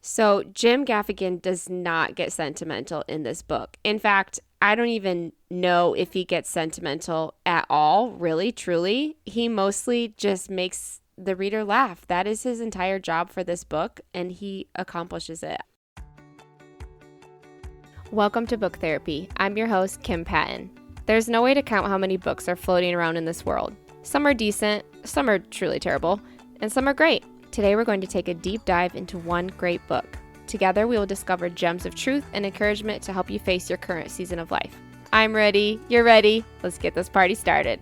So Jim Gaffigan does not get sentimental in this book. In fact, I don't even know if he gets sentimental at all, really, truly. He mostly just makes the reader laugh. That is his entire job for this book, and he accomplishes it. Welcome to Book Therapy. I'm your host, Kim Patton. There's no way to count how many books are floating around in this world. Some are decent, some are truly terrible, and some are great. Today we're going to take a deep dive into one great book. Together we will discover gems of truth and encouragement to help you face your current season of life. I'm ready, you're ready, let's get this party started.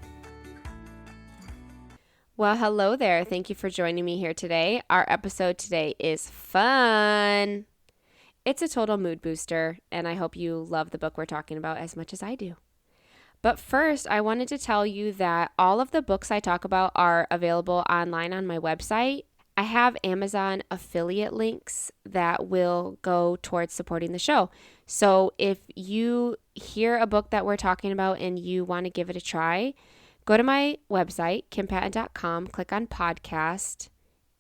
Well, hello there. Thank you for joining me here today. Our episode today is fun. It's a total mood booster, and I hope you love the book we're talking about as much as I do. But first, I wanted to tell you that all of the books I talk about are available online on my website. I have Amazon affiliate links that will go towards supporting the show. So if you hear a book that we're talking about and you want to give it a try, go to my website, kimpatton.com, click on podcast,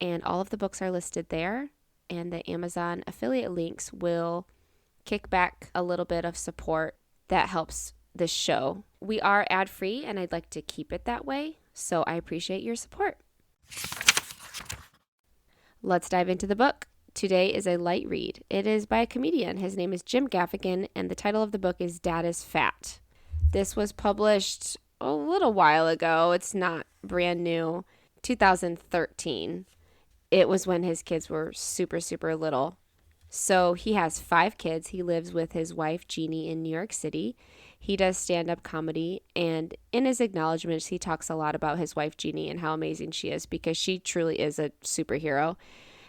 and all of the books are listed there. And the Amazon affiliate links will kick back a little bit of support that helps this show. We are ad-free, and I'd like to keep it that way, so I appreciate your support. Let's dive into the book. Today is a light read. It is by a comedian. His name is Jim Gaffigan, and the title of the book is Dad is Fat. This was published a little while ago. It's not brand new. 2013. It was when his kids were super, super little. So he has 5 kids. He lives with his wife, Jeannie, in New York City. He does stand-up comedy, and in his acknowledgments, he talks a lot about his wife, Jeannie, and how amazing she is because she truly is a superhero.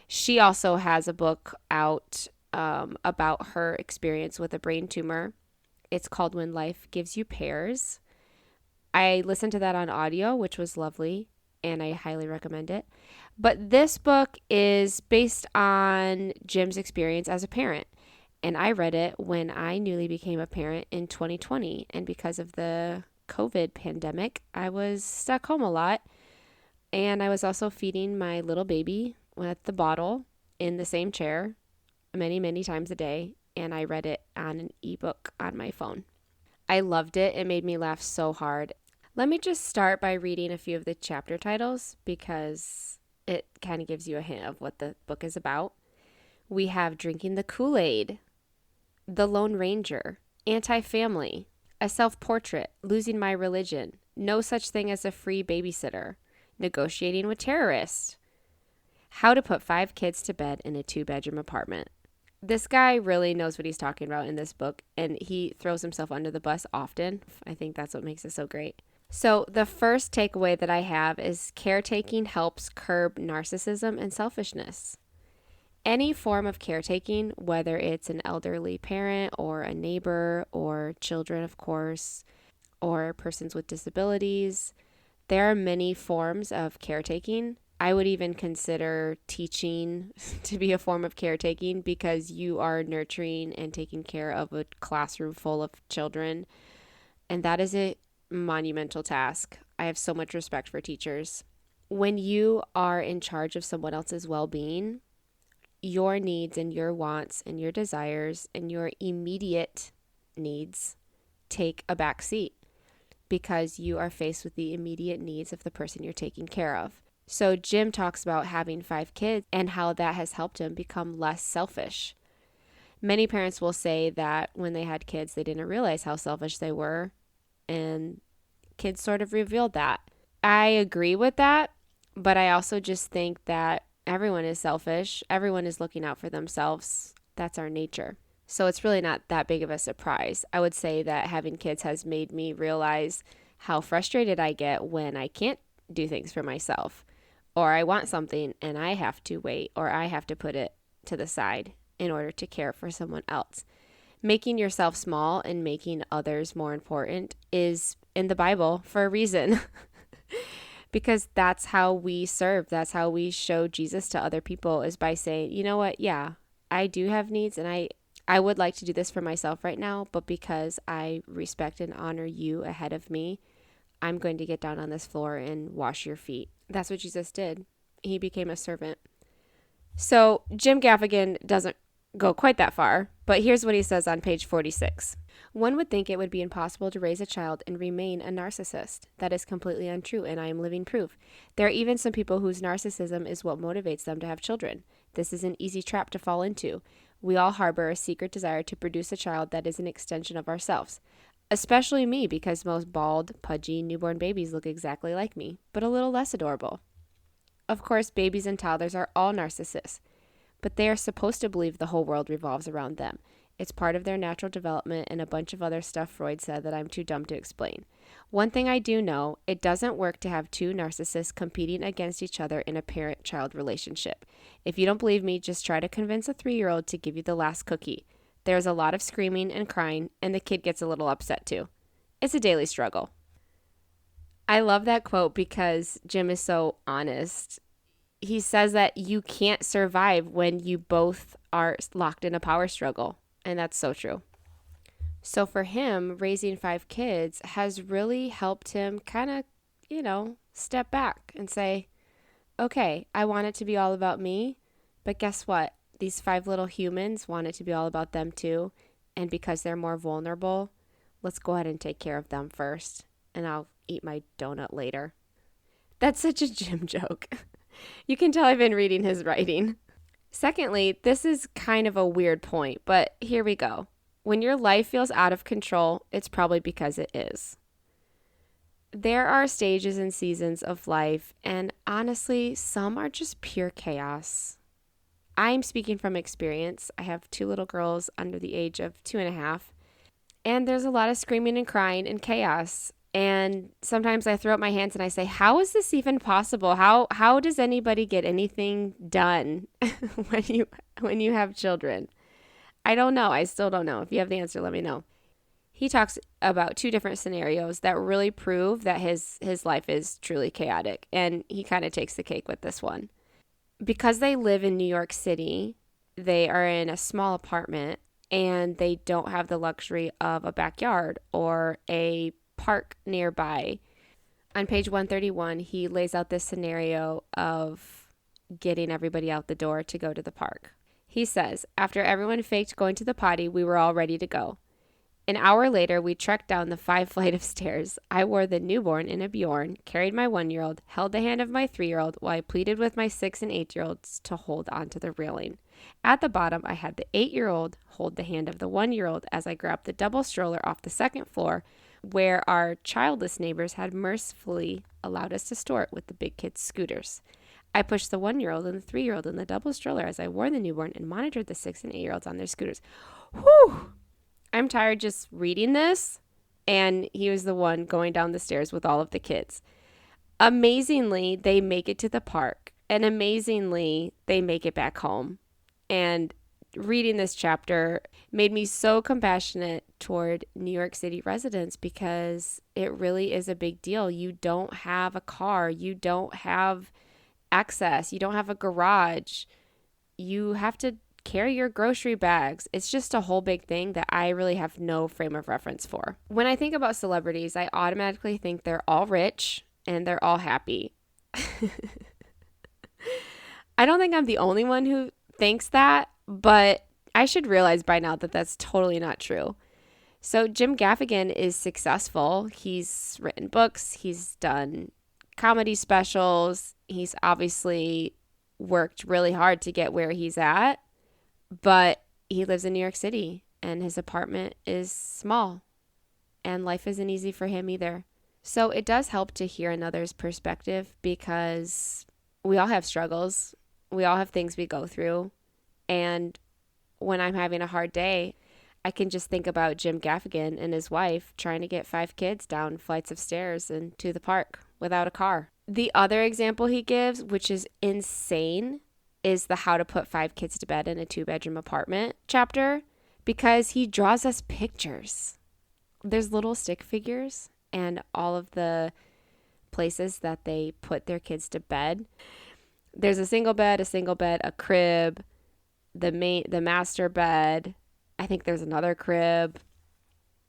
She also has a book out about her experience with a brain tumor. It's called When Life Gives You Pears. I listened to that on audio, which was lovely, and I highly recommend it. But this book is based on Jim's experience as a parent. And I read it when I newly became a parent in 2020. And because of the COVID pandemic, I was stuck home a lot. And I was also feeding my little baby with the bottle in the same chair many, many times a day. And I read it on an ebook on my phone. I loved it. It made me laugh so hard. Let me just start by reading a few of the chapter titles because it kind of gives you a hint of what the book is about. We have Drinking the Kool-Aid, The Lone Ranger, Anti-Family, A Self-Portrait, Losing My Religion, No Such Thing as a Free Babysitter, Negotiating with Terrorists, How to Put 5 Kids to Bed in a 2-Bedroom Apartment. This guy really knows what he's talking about in this book, and he throws himself under the bus often. I think that's what makes it so great. So the first takeaway that I have is caretaking helps curb narcissism and selfishness. Any form of caretaking, whether it's an elderly parent or a neighbor or children, of course, or persons with disabilities, there are many forms of caretaking. I would even consider teaching to be a form of caretaking because you are nurturing and taking care of a classroom full of children. And that is a monumental task. I have so much respect for teachers. When you are in charge of someone else's well-being, your needs and your wants and your desires and your immediate needs take a back seat because you are faced with the immediate needs of the person you're taking care of. So Jim talks about having 5 kids and how that has helped him become less selfish. Many parents will say that when they had kids, they didn't realize how selfish they were, and kids sort of revealed that. I agree with that, but I also just think that everyone is selfish. Everyone is looking out for themselves. That's our nature. So it's really not that big of a surprise. I would say that having kids has made me realize how frustrated I get when I can't do things for myself, or I want something and I have to wait, or I have to put it to the side in order to care for someone else. Making yourself small and making others more important is in the Bible for a reason. Because that's how we serve. That's how we show Jesus to other people, is by saying, you know what? Yeah, I do have needs and I would like to do this for myself right now, but because I respect and honor you ahead of me, I'm going to get down on this floor and wash your feet. That's what Jesus did. He became a servant. So Jim Gaffigan doesn't go quite that far, but here's what he says on page 46. One would think it would be impossible to raise a child and remain a narcissist. That is completely untrue, and I am living proof. There are even some people whose narcissism is what motivates them to have children. This is an easy trap to fall into. We all harbor a secret desire to produce a child that is an extension of ourselves. Especially me, because most bald, pudgy, newborn babies look exactly like me, but a little less adorable. Of course, babies and toddlers are all narcissists, but they are supposed to believe the whole world revolves around them. It's part of their natural development and a bunch of other stuff Freud said that I'm too dumb to explain. One thing I do know, it doesn't work to have two narcissists competing against each other in a parent-child relationship. If you don't believe me, just try to convince a 3-year-old to give you the last cookie. There's a lot of screaming and crying, and the kid gets a little upset too. It's a daily struggle. I love that quote because Jim is so honest. He says that you can't survive when you both are locked in a power struggle. And that's so true. So for him, raising 5 kids has really helped him kind of, step back and say, okay, I want it to be all about me. But guess what? These 5 little humans want it to be all about them too. And because they're more vulnerable, let's go ahead and take care of them first. And I'll eat my donut later. That's such a Jim joke. You can tell I've been reading his writing. Secondly, this is kind of a weird point, but here we go. When your life feels out of control, it's probably because it is. There are stages and seasons of life, and honestly, some are just pure chaos. I'm speaking from experience. I have 2 little girls under the age of 2.5, and there's a lot of screaming and crying and chaos. And sometimes I throw up my hands and I say, how is this even possible? How does anybody get anything done when you have children? I don't know. I still don't know. If you have the answer, let me know. He talks about 2 different scenarios that really prove that his life is truly chaotic. And he kind of takes the cake with this one. Because they live in New York City, they are in a small apartment and they don't have the luxury of a backyard or a park nearby. On page 131, he lays out this scenario of getting everybody out the door to go to the park. He says, after everyone faked going to the potty, we were all ready to go. An hour later, we trekked down the 5 flight of stairs. I wore the newborn in a Bjorn, carried my 1-year-old, held the hand of my 3-year-old while I pleaded with my 6 and 8-year-olds to hold onto the railing. At the bottom, I had the 8-year-old hold the hand of the 1-year-old as I grabbed the double stroller off the 2nd floor, where our childless neighbors had mercifully allowed us to store it with the big kids' scooters. I pushed the 1-year-old and the 3-year-old in the double stroller as I wore the newborn and monitored the 6 and 8-year-olds on their scooters. Whew! I'm tired just reading this, and he was the one going down the stairs with all of the kids. Amazingly, they make it to the park, and amazingly, they make it back home. And reading this chapter made me so compassionate toward New York City residents because it really is a big deal. You don't have a car. You don't have access. You don't have a garage. You have to carry your grocery bags. It's just a whole big thing that I really have no frame of reference for. When I think about celebrities, I automatically think they're all rich and they're all happy. I don't think I'm the only one who thinks that, but I should realize by now that that's totally not true. So Jim Gaffigan is successful. He's written books. He's done comedy specials. He's obviously worked really hard to get where he's at. But he lives in New York City and his apartment is small and life isn't easy for him either. So it does help to hear another's perspective because we all have struggles. We all have things we go through. And when I'm having a hard day, I can just think about Jim Gaffigan and his wife trying to get 5 kids down flights of stairs and to the park without a car. The other example he gives, which is insane, is the how to put 5 kids to bed in a 2-bedroom apartment chapter because he draws us pictures. There's little stick figures and all of the places that they put their kids to bed. There's a single bed, a crib, the master bed. I think there's another crib.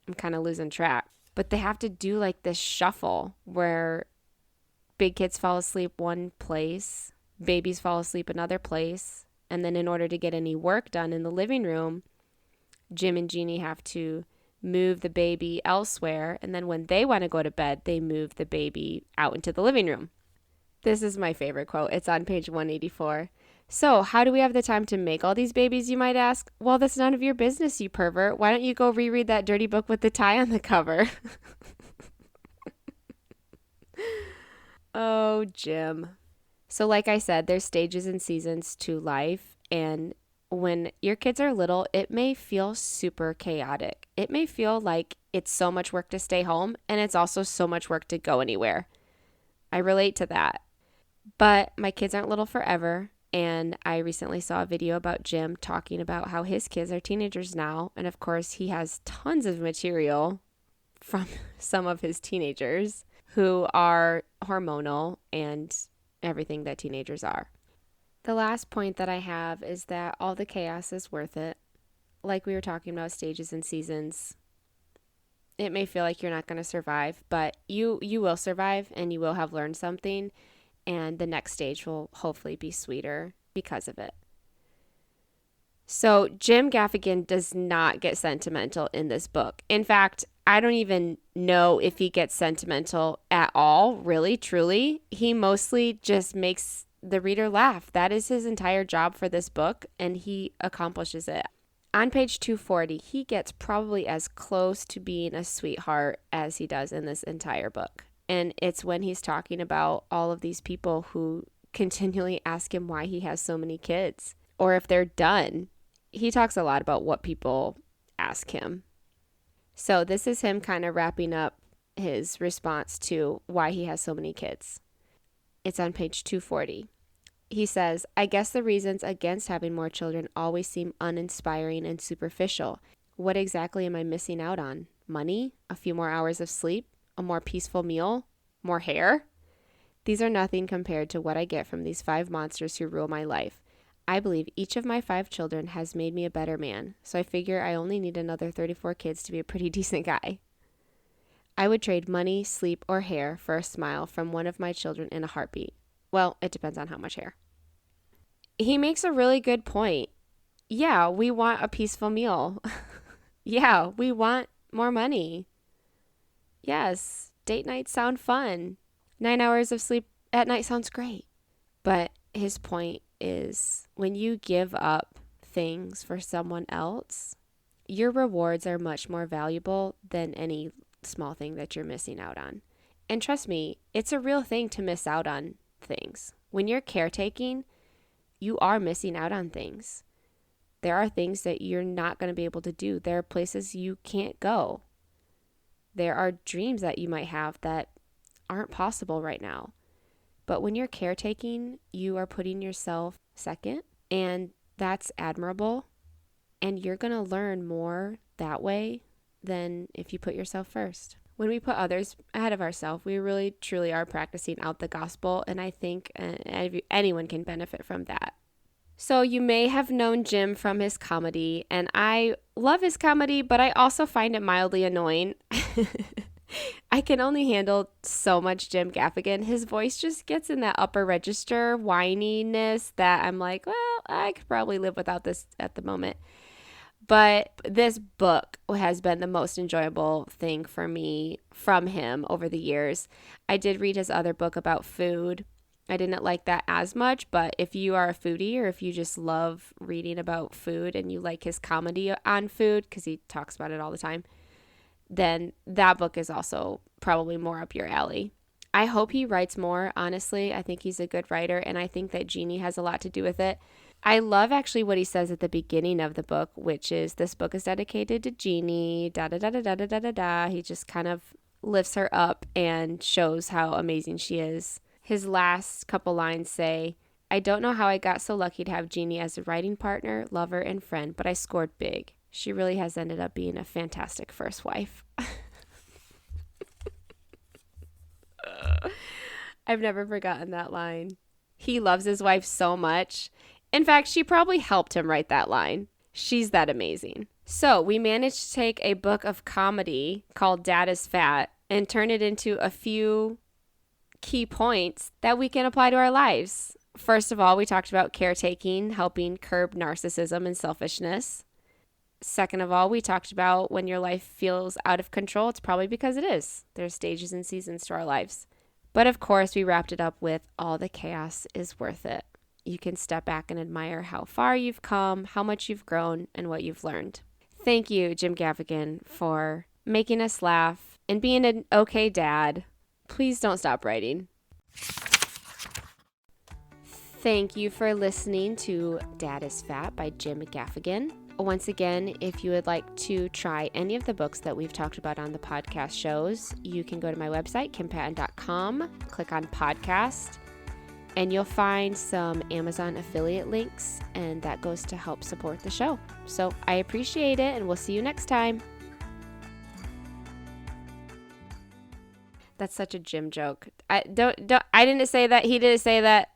I'm kind of losing track. But they have to do like this shuffle where big kids fall asleep one place, babies fall asleep another place, And then in order to get any work done in the living room, Jim and Jeannie have to move the baby elsewhere. And then when they want to go to bed, they move the baby out into the living room. This is my favorite quote. It's on page 184. So, how do we have the time to make all these babies, you might ask? Well, that's none of your business, you pervert. Why don't you go reread that dirty book with the tie on the cover? Oh, Jim. So like I said, there's stages and seasons to life. And when your kids are little, it may feel super chaotic. It may feel like it's so much work to stay home and it's also so much work to go anywhere. I relate to that. But my kids aren't little forever. And I recently saw a video about Jim talking about how his kids are teenagers now. And of course, he has tons of material from some of his teenagers who are hormonal and everything that teenagers are. The last point that I have is that all the chaos is worth it. Like we were talking about stages and seasons. It may feel like you're not going to survive, but you will survive and you will have learned something. And the next stage will hopefully be sweeter because of it. So Jim Gaffigan does not get sentimental in this book. In fact, I don't even know if he gets sentimental at all, really, truly. He mostly just makes the reader laugh. That is his entire job for this book, and he accomplishes it. On page 240, he gets probably as close to being a sweetheart as he does in this entire book. And it's when he's talking about all of these people who continually ask him why he has so many kids or if they're done. He talks a lot about what people ask him. So this is him kind of wrapping up his response to why he has so many kids. It's on page 240. He says, I guess the reasons against having more children always seem uninspiring and superficial. What exactly am I missing out on? Money? A few more hours of sleep? A more peaceful meal? More hair? These are nothing compared to what I get from these 5 monsters who rule my life. I believe each of my 5 children has made me a better man, so I figure I only need another 34 kids to be a pretty decent guy. I would trade money, sleep, or hair for a smile from one of my children in a heartbeat. Well, it depends on how much hair. He makes a really good point. Yeah, we want a peaceful meal. Yeah, we want more money. Yes, date nights sound fun. 9 hours of sleep at night sounds great. But his point is when you give up things for someone else, your rewards are much more valuable than any small thing that you're missing out on. And trust me, it's a real thing to miss out on things. When you're caretaking, you are missing out on things. There are things that you're not going to be able to do. There are places you can't go. There are dreams that you might have that aren't possible right now. But when you're caretaking, you are putting yourself second, and that's admirable. And you're going to learn more that way than if you put yourself first. When we put others ahead of ourselves, we really, truly are practicing out the gospel, and I think anyone can benefit from that. So you may have known Jim from his comedy, and I love his comedy, but I also find it mildly annoying. I can only handle so much Jim Gaffigan. His voice just gets in that upper register whininess that I'm like, well, I could probably live without this at the moment. But this book has been the most enjoyable thing for me from him over the years. I did read his other book about food. I didn't like that as much, but if you are a foodie or if you just love reading about food and you like his comedy on food, because he talks about it all the time, then that book is also probably more up your alley. I hope he writes more, honestly. I think he's a good writer, and I think that Jeannie has a lot to do with it. I love actually what he says at the beginning of the book, which is this book is dedicated to Jeannie, da-da-da-da-da-da-da-da. He just kind of lifts her up and shows how amazing she is. His last couple lines say, I don't know how I got so lucky to have Jeannie as a writing partner, lover, and friend, but I scored big. She really has ended up being a fantastic first wife. I've never forgotten that line. He loves his wife so much. In fact, she probably helped him write that line. She's that amazing. So we managed to take a book of comedy called Dad is Fat and turn it into a few key points that we can apply to our lives First of all, we talked about caretaking, helping curb narcissism and selfishness. Second of all, we talked about when your life feels out of control, it's probably because it is. There's stages and seasons to our lives. But of course, we wrapped it up with all the chaos is worth it. You can step back and admire how far you've come, how much you've grown, and what you've learned. Thank you, Jim Gaffigan, for making us laugh and being an okay dad. Please don't stop writing. Thank you for listening to Dad is Fat by Jim Gaffigan. Once again, if you would like to try any of the books that we've talked about on the podcast shows, you can go to my website, kimpatton.com, click on podcast, and you'll find some Amazon affiliate links, and that goes to help support the show. So I appreciate it, and we'll see you next time. That's such a Jim joke. I didn't say that. He didn't say that.